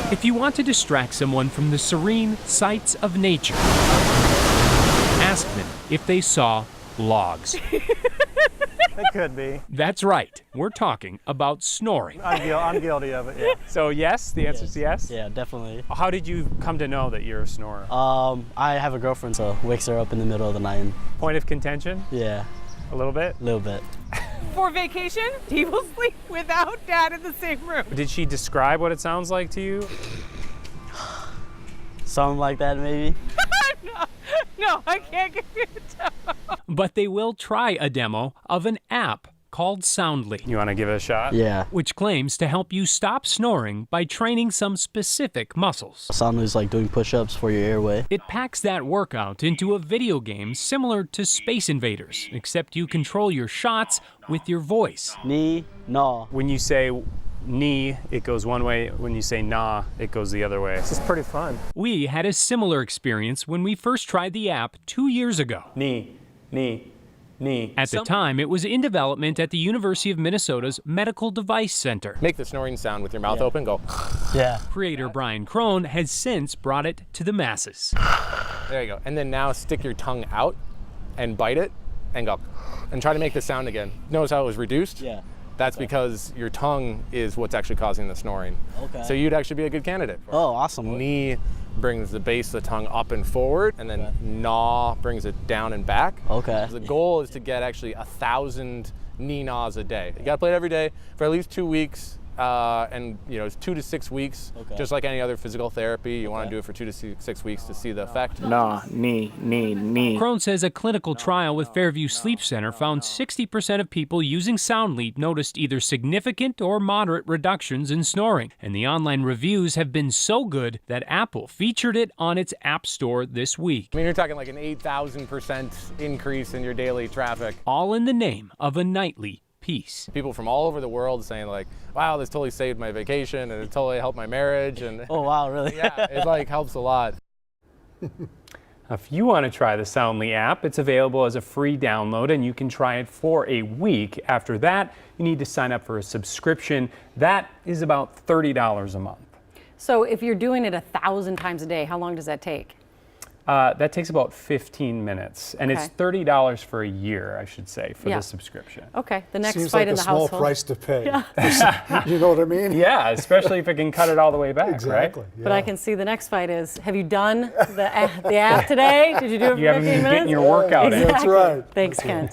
If you want to distract someone from the serene sights of nature, ask them if they saw logs. It could be. That's right. We're talking about snoring. I'm guilty of it, yeah. So yes, the answer is yes? Yeah, definitely. How did you come to know that you're a snorer? I have a girlfriend, so wakes her up in the middle of the night. Point of contention? Yeah, A little bit? a little bit. For vacation, he will sleep without dad in the same room. Did she describe what it sounds like to you? Something like that, maybe. No, I can't give you a demo. But they will try a demo of an app called Soundly, You want to give it a shot? Yeah. which claims to help you stop snoring by training some specific muscles. Sound is like doing push-ups for your airway. It packs that workout into a video game similar to Space Invaders, except you control your shots with your voice. Ni, na. When you say knee, it goes one way. When you say nah, it goes the other way. This is pretty fun. We had a similar experience when we first tried the app 2 years ago. Knee, knee, knee. At the time, it was in development at the University of Minnesota's Medical Device Center. Make the snoring sound with your mouth open, go. Yeah. Creator Brian Crone has since brought it to the masses. There you go. And then now stick your tongue out and bite it and go. And try to make the sound again. Notice how it was reduced? Yeah. That's because your tongue is what's actually causing the snoring. Okay. So you'd actually be a good candidate for it. Oh, awesome. Knee brings the base of the tongue up and forward, and then gnaw brings it down and back. Okay. The goal is to get actually 1,000 knee gnaws a day. You gotta play it every day for at least 2 weeks, and it's 2 to 6 weeks. Okay. Just like any other physical therapy, you want to do it for 2 to 6 weeks to see the effect. Nah, knee, knee, knee. Crone says a clinical trial with Fairview Sleep Center found 60% of people using Soundly noticed either significant or moderate reductions in snoring. And the online reviews have been so good that Apple featured it on its App Store this week. I mean, you're talking like an 8,000% increase in your daily traffic. All in the name of a nightly peace. People from all over the world saying like, wow, this totally saved my vacation and it totally helped my marriage. And Oh, wow, really? yeah, it like helps a lot. If you want to try the Soundly app, it's available as a free download and you can try it for a week. After that, you need to sign up for a subscription. That is about $30 a month. So if you're doing it 1,000 times a day, how long does that take? That takes about 15 minutes, and it's Okay. $30 for a year, I should say, for Yeah. the subscription. Okay, the next Seems fight like in a the small household. price to pay. You know what I mean? Yeah, especially if it can cut it all the way back, Exactly. right? But I can see the next fight is, have you done the app today? Did you do it for You haven't 15 been minutes? getting your workout in. That's right. Thanks, Kent.